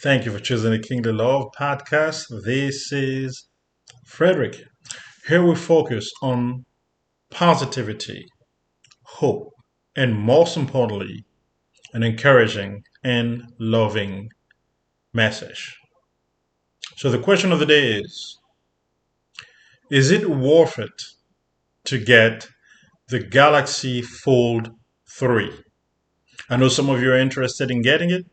Thank you for choosing the Kingdom Love podcast. This is Frederick. Here we focus on positivity, hope, and most importantly, an encouraging and loving message. So the question of the day is it worth it to get the Galaxy Fold 3? I know some of you are interested in getting it.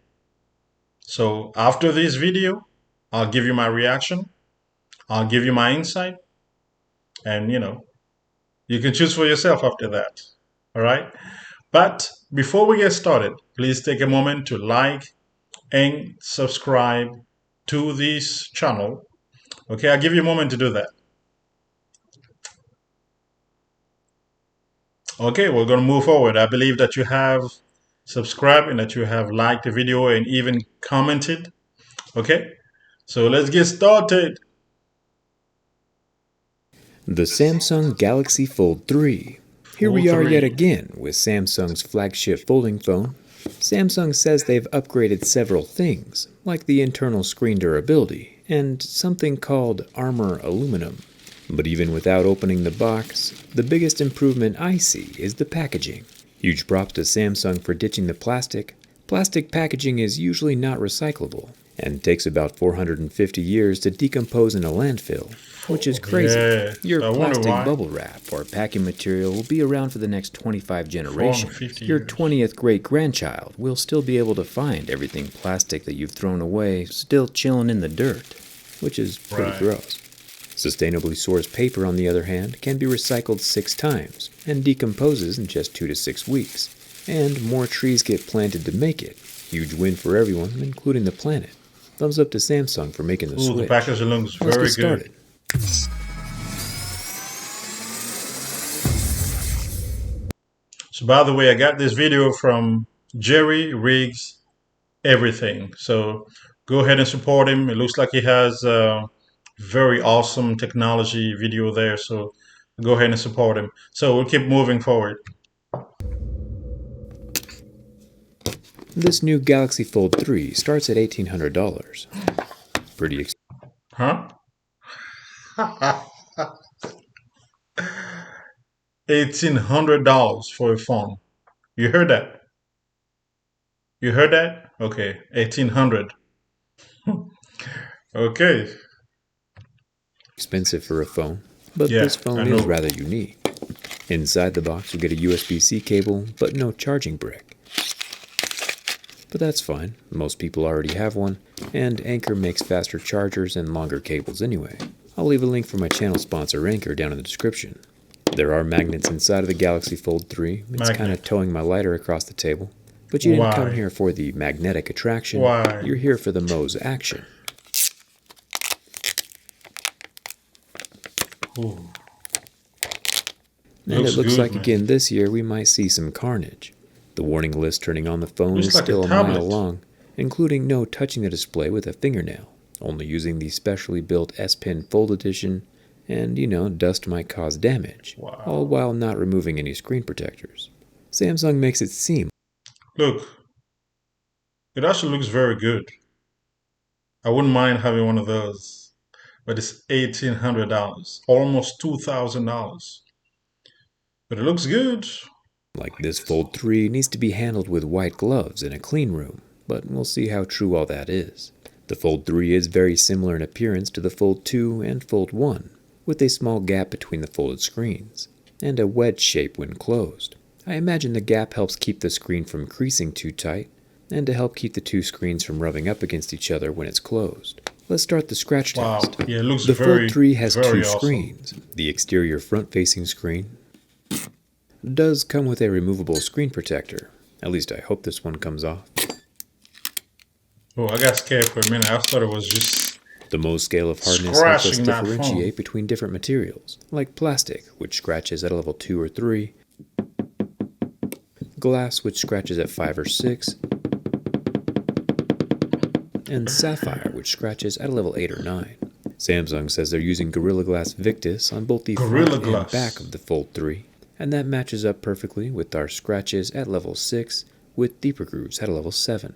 So after this video, I'll give you my reaction. I'll give you my insight. And, you can choose for yourself after that. All right. But before we get started, please take a moment to like and subscribe to this channel. Okay. I'll give you a moment to do that. Okay. We're going to move forward. I believe that you have subscribed and that you have liked the video and even commented. Okay. So let's get started. The Samsung Galaxy Fold 3. Here we are yet again with Samsung's flagship folding phone. Samsung says they've upgraded several things, like the internal screen durability and something called Armor Aluminum. But even without opening the box, the biggest improvement I see is the packaging. Huge props to Samsung for ditching the plastic. Plastic packaging is usually not recyclable and takes about 450 years to decompose in a landfill, which is crazy. Yeah, Your I wonder plastic why. bubble wrap or packing material will be around for the next 25 generations. 450 Your years. 20th great-grandchild will still be able to find everything plastic that you've thrown away still chilling in the dirt, which is pretty Right. gross. Sustainably sourced paper, on the other hand, can be recycled 6 times and decomposes in just 2 to 6 weeks. And more trees get planted to make it. Huge win for everyone, including the planet. Thumbs up to Samsung for making the Ooh, the switch. packaging looks Let's very get started. good. So, by the way, I got this video from Jerry Riggs Everything. So, go ahead and support him. It looks like he has a very awesome technology video there. So, go ahead and support him. So, we'll keep moving forward. This new Galaxy Fold 3 starts at $1,800. Pretty expensive. Huh? $1,800 for a phone. You heard that? You heard that? Okay, 1,800. Okay. Expensive for a phone, but Yeah, this I phone know. is rather unique. Inside the box you get a USB-C cable, but no charging brick. But that's fine, most people already have one, and Anker makes faster chargers and longer cables anyway. I'll leave a link for my channel sponsor Anker down in the description. There are magnets inside of the Galaxy Fold 3. It's kind of towing my lighter across the table. But you didn't come Why? here for the magnetic attraction. Why? You're here for the Moe's action. Ooh. And it looks good, like man. again this year we might see some carnage. The warning list turning on the phone Looks is like a still a tablet. mile long, including no touching the display with a fingernail, only using the specially built S Pen Fold Edition, and dust might cause damage, Wow. all while not removing any screen protectors. Samsung makes it seem Look, it actually looks very good. I wouldn't mind having one of those, but it's $1,800, almost $2,000. But it looks good. like this Fold 3 needs to be handled with white gloves in a clean room, but we'll see how true all that is. The Fold 3 is very similar in appearance to the Fold 2 and Fold 1, with a small gap between the folded screens, and a wedge shape when closed. I imagine the gap helps keep the screen from creasing too tight, and to help keep the two screens from rubbing up against each other when it's closed. Let's start the scratch Wow. test. Yeah, it looks The very, Fold 3 has very two awesome. screens. The exterior front-facing screen does come with a removable screen protector. At least I hope this one comes off. Oh, I got scared for a minute. I thought it was just The Mohs scale of hardness helps us scratching that differentiate phone. between different materials, like plastic, which scratches at a level 2 or 3, glass, which scratches at 5 or 6, and sapphire, which scratches at a level 8 or 9. Samsung says they're using Gorilla Glass Victus on both the Gorilla front and Glass. back of the Fold 3, and that matches up perfectly with our scratches at level 6 with deeper grooves at a level 7.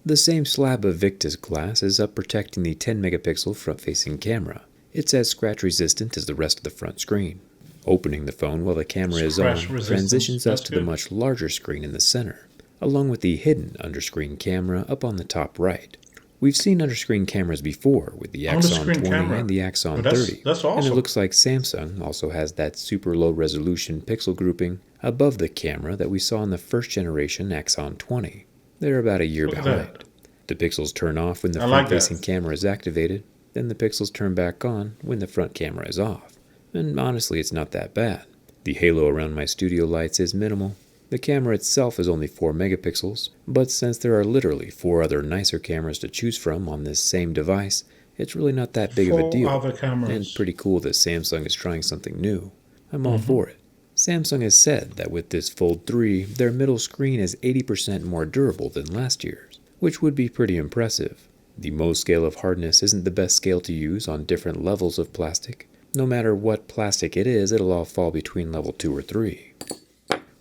The same slab of Victus glass is up protecting the 10 megapixel front-facing camera. It's as scratch resistant as the rest of the front screen. Opening the phone while the camera is on Scratch resistance. transitions us That's to the good. much larger screen in the center, along with the hidden underscreen camera up on the top right. We've seen underscreen cameras before with the Axon Underscreen 20 camera. and the Axon Well, 30, that's and it awesome. looks like Samsung also has that super low resolution pixel grouping above the camera that we saw in the first generation Axon 20. They're about a year Look at behind. that. The pixels turn off when the I like front-facing that. camera is activated, then the pixels turn back on when the front camera is off. And honestly, it's not that bad. The halo around my studio lights is minimal. The camera itself is only 4 megapixels, but since there are literally 4 other nicer cameras to choose from on this same device, it's really not that big of a 4 deal. other And cameras. pretty cool that Samsung is trying something new. I'm all for it. Samsung has said that with this Fold 3, their middle screen is 80% more durable than last year's, which would be pretty impressive. The Mohs scale of hardness isn't the best scale to use on different levels of plastic. No matter what plastic it is, it'll all fall between level 2 or 3.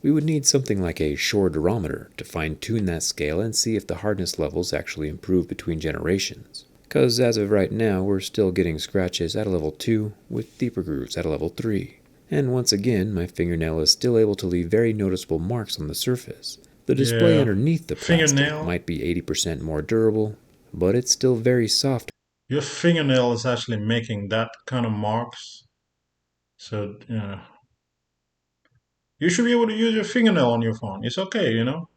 We would need something like a Shore durometer to fine-tune that scale and see if the hardness levels actually improve between generations. Cause as of right now, we're still getting scratches at a level 2 with deeper grooves at a level 3. And once again, my fingernail is still able to leave very noticeable marks on the surface. The display Yeah. underneath the plastic Fingernail. might be 80% more durable, but it's still very soft. Your fingernail is actually making that kind of marks. So, you should be able to use your fingernail on your phone. It's okay, you know.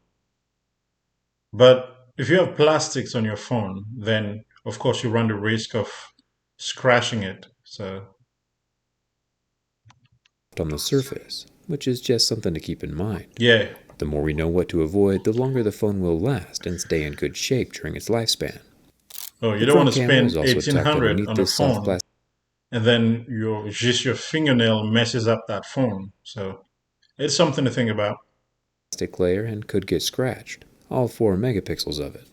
But if you have plastics on your phone, then of course you run the risk of scratching it. So, On the surface, which is just something to keep in mind. yeah. The more we know what to avoid, the longer the phone will last and stay in good shape during its lifespan. Oh, you The don't want front to camera spend is also tucked 1800 underneath on a this soft phone, plastic and then your fingernail messes up that phone. So, it's something to think about. layer and could get scratched, all 4 megapixels of it.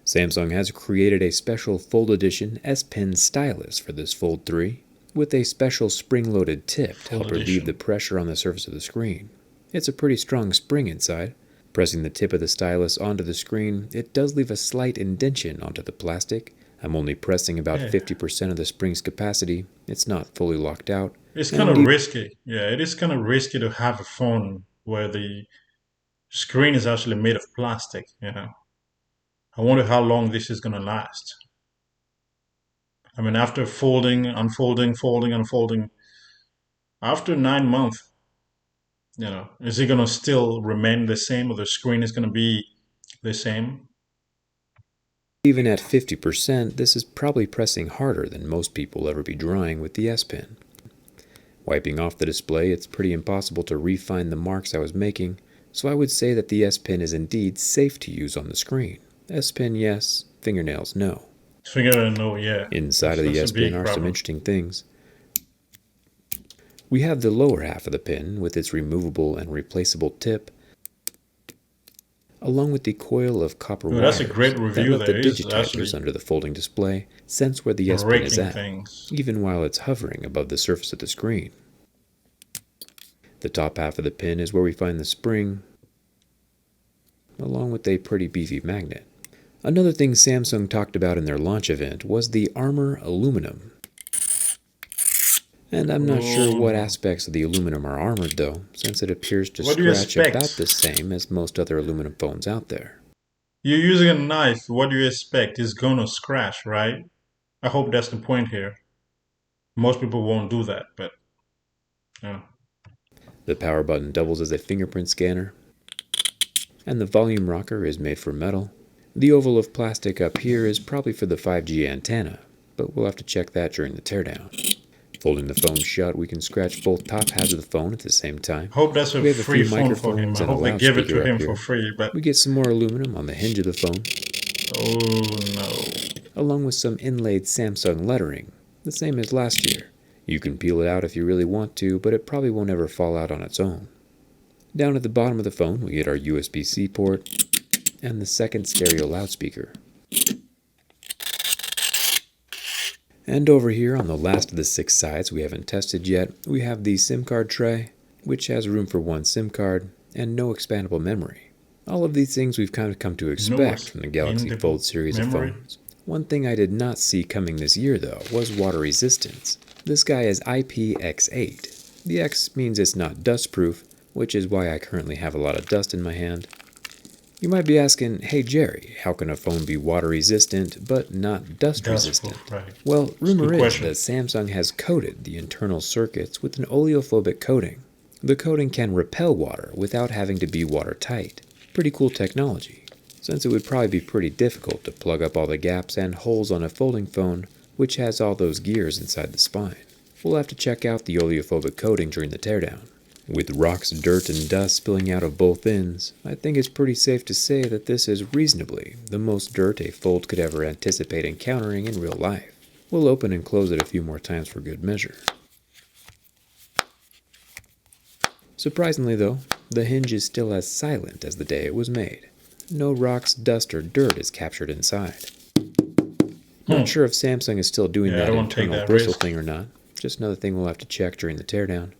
Samsung has created a special Fold Edition S Pen stylus for this Fold 3, with a special spring-loaded tip to help Fold relieve the Edition. pressure on the surface of the screen. It's a pretty strong spring inside. Pressing the tip of the stylus onto the screen, it does leave a slight indention onto the plastic. I'm only pressing about Yeah. 50% of the spring's capacity. It's not fully locked out. It's And kind of even risky. Yeah, it is kind of risky to have a phone where the screen is actually made of plastic, you know. I wonder how long this is going to last. I mean, after folding, unfolding, folding, unfolding, after 9 months, is it going to still remain the same or the screen is going to be the same? Even at 50%, this is probably pressing harder than most people will ever be drawing with the S Pen. Wiping off the display, it's pretty impossible to refine the marks I was making, so I would say that the S Pen is indeed safe to use on the screen. S Pen, yes. Fingernails, no. Fingernail, yeah. Inside of the That's S a big Pen are some problem. interesting things. We have the lower half of the pen with its removable and replaceable tip, along with the coil of copper Oh, wires that's a great that review let the there. It's digitizers actually under the folding display sense where the S Pen is breaking at, things. even while it's hovering above the surface of the screen. The top half of the pen is where we find the spring, along with a pretty beefy magnet. Another thing Samsung talked about in their launch event was the Armor aluminum. And I'm not sure what Oh, aspects of the aluminum are armored though, since it appears to what do you scratch about expect? the same as most other aluminum phones out there. You're using a knife. What do you expect? It's going to scratch, right? I hope that's the point here. Most people won't do that, but yeah. The power button doubles as a fingerprint scanner, and the volume rocker is made from metal. The oval of plastic up here is probably for the 5G antenna, but we'll have to check that during the teardown. Folding the phone shut, we can scratch both top halves of the phone at the same time. Hope that's a We have a free few phone for him. microphones I and a hope they give it to loudspeaker up him for here. free, but We get some more aluminum on the hinge of the phone, oh no. along with some inlaid Samsung lettering, the same as last year. You can peel it out if you really want to, but it probably won't ever fall out on its own. Down at the bottom of the phone, we get our USB-C port and the second stereo loudspeaker. And over here on the last of the 6 sides we haven't tested yet, we have the SIM card tray, which has room for 1 SIM card and no expandable memory. All of these things we've kind of come to expect from the Galaxy Fold series of phones. One thing I did not see coming this year, though, was water resistance. This guy is IPX8. The X means it's not dust-proof, which is why I currently have a lot of dust in my hand. You might be asking, hey Jerry, how can a phone be water resistant but not dust resistant? Right. Well, rumor is that Samsung has coated the internal circuits with an oleophobic coating. The coating can repel water without having to be watertight. Pretty cool technology, since it would probably be pretty difficult to plug up all the gaps and holes on a folding phone which has all those gears inside the spine. We'll have to check out the oleophobic coating during the teardown. With rocks, dirt, and dust spilling out of both ends, I think it's pretty safe to say that this is reasonably the most dirt a Fold could ever anticipate encountering in real life. We'll open and close it a few more times for good measure. Surprisingly though, the hinge is still as silent as the day it was made. No rocks, dust, or dirt is captured inside. Not sure if Samsung is still doing that internal bristle thing or not. Just another thing we'll have to check during the teardown.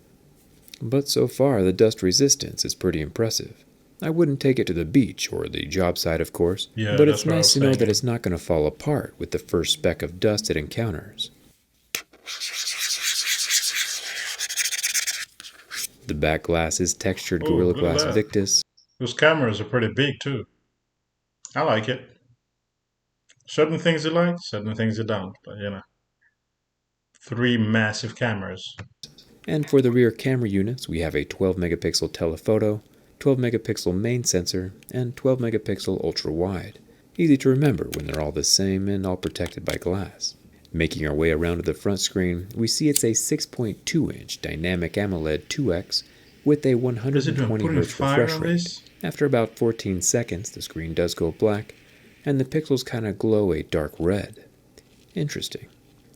But so far, the dust resistance is pretty impressive. I wouldn't take it to the beach or the job site, of course, but it's nice to know that it's not going to fall apart with the first speck of dust it encounters. The back glass is textured Gorilla Glass Victus. Those cameras are pretty big too. I like it. Certain things you like, certain things you don't, but you know. 3 massive cameras. And for the rear camera units, we have a 12 megapixel telephoto, 12 megapixel main sensor, and 12 megapixel ultra wide. Easy to remember when they're all the same and all protected by glass. Making our way around to the front screen, we see it's a 6.2-inch dynamic AMOLED 2X with a 120Hz refresh rate. After about 14 seconds, the screen does go black, and the pixels kind of glow a dark red. Interesting.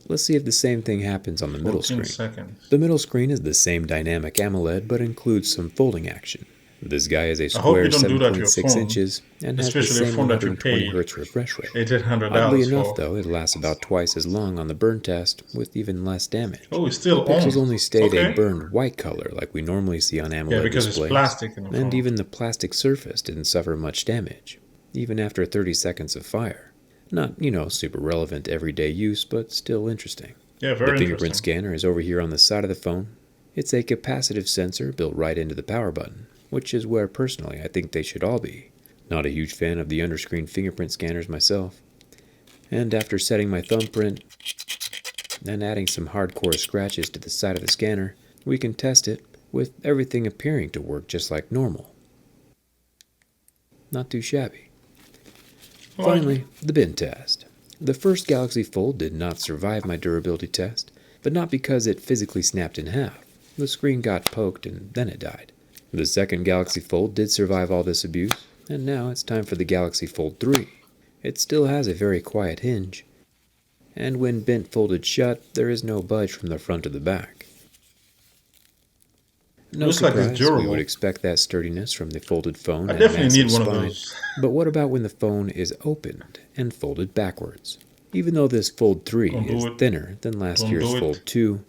Let's see if the same thing happens on the middle screen. The middle screen is the same dynamic AMOLED, but includes some folding action. This guy is a square 7.6 inches and has the same 120Hz refresh rate. Oddly enough, though, it lasts about twice as long on the burn test, with even less damage. Oh, it's still the pixels only stayed a burned white color like we normally see on AMOLED displays, it's plastic in the phone. And even the plastic surface didn't suffer much damage, even after 30 seconds of fire. Not, super relevant to everyday use, but still interesting. Yeah, very The fingerprint scanner is over here on the side of the phone. It's a capacitive sensor built right into the power button, which is where personally I think they should all be. Not a huge fan of the underscreen fingerprint scanners myself. And after setting my thumbprint and adding some hardcore scratches to the side of the scanner, we can test it with everything appearing to work just like normal. Not too shabby. Finally, the bin test. The first Galaxy Fold did not survive my durability test, but not because it physically snapped in half. The screen got poked and then it died. The second Galaxy Fold did survive all this abuse, and now it's time for the Galaxy Fold 3. It still has a very quiet hinge, and when bent folded shut, there is no budge from the front to the back. No surprise, we would expect that sturdiness from the folded phone and massive spine. But what about when the phone is opened and folded backwards? Even though this Fold 3 is thinner than last year's Fold 2,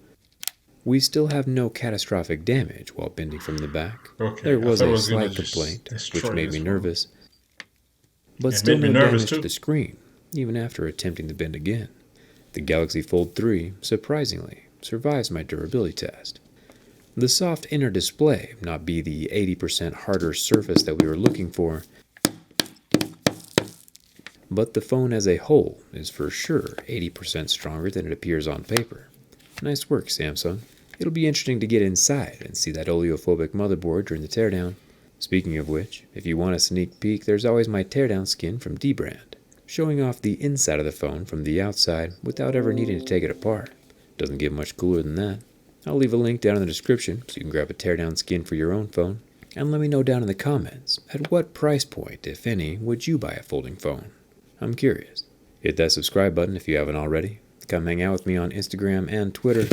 we still have no catastrophic damage while bending from the back. There was a slight complaint, which made me nervous, but still no damage to the screen, even after attempting to bend again. The Galaxy Fold 3, surprisingly, survives my durability test. The soft inner display may not be the 80% harder surface that we were looking for, but the phone as a whole is for sure 80% stronger than it appears on paper. Nice work, Samsung. It'll be interesting to get inside and see that oleophobic motherboard during the teardown. Speaking of which, if you want a sneak peek, there's always my teardown skin from Dbrand, showing off the inside of the phone from the outside without ever needing to take it apart. Doesn't get much cooler than that. I'll leave a link down in the description so you can grab a teardown skin for your own phone. And let me know down in the comments, at what price point, if any, would you buy a folding phone? I'm curious. Hit that subscribe button if you haven't already. Come hang out with me on Instagram and Twitter.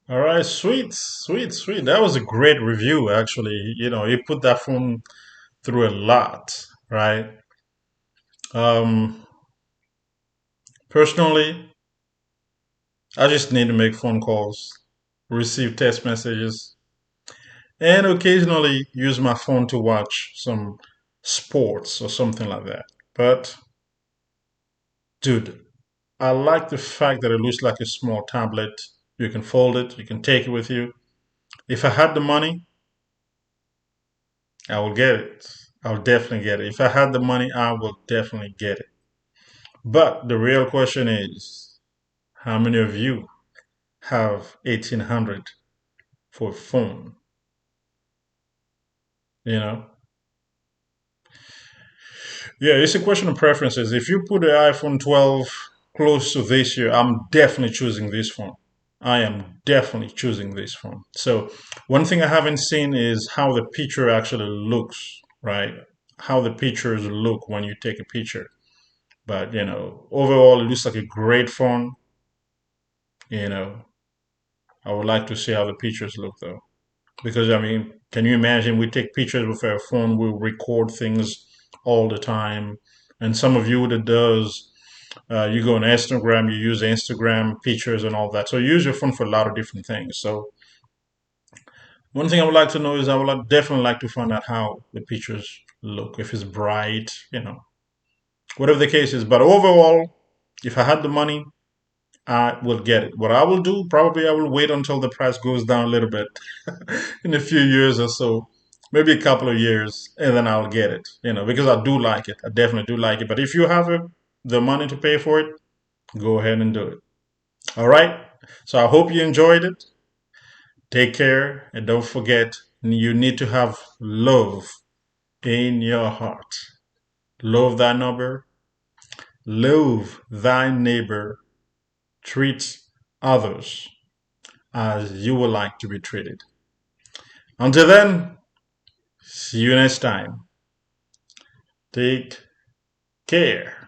All right, sweet. That was a great review, actually. You put that phone through a lot, right? Personally, I just need to make phone calls, receive text messages, and occasionally use my phone to watch some sports or something like that. But, dude, I like the fact that it looks like a small tablet. You can fold it, you can take it with you. If I had the money, I will get it. I'll definitely get it. If I had the money, I will definitely get it. But the real question is, how many of you have 1800 for a phone? You know? Yeah, it's a question of preferences. If you put the iPhone 12 close to this year, I'm definitely choosing this phone. I am definitely choosing this phone. So, one thing I haven't seen is how the picture actually looks, right? How the pictures look when you take a picture. But, overall, it looks like a great phone. You know, I would like to see how the pictures look though. Because, I mean, can you imagine we take pictures with our phone, we record things all the time. And some of you that does, you go on Instagram, you use Instagram pictures and all that. So you use your phone for a lot of different things. So one thing I would like to know is I would definitely like to find out how the pictures look, if it's bright, whatever the case is. But overall, if I had the money, I will get it. What I will do, probably I will wait until the price goes down a little bit in a few years or so, maybe a couple of years, and then I'll get it, because I do like it. I definitely do like it. But if you have the money to pay for it, go ahead and do it. All right. So I hope you enjoyed it. Take care, and don't forget, you need to have love in your heart. Love thy neighbor. Love thy neighbor. Treat others as you would like to be treated. Until then, see you next time. Take care.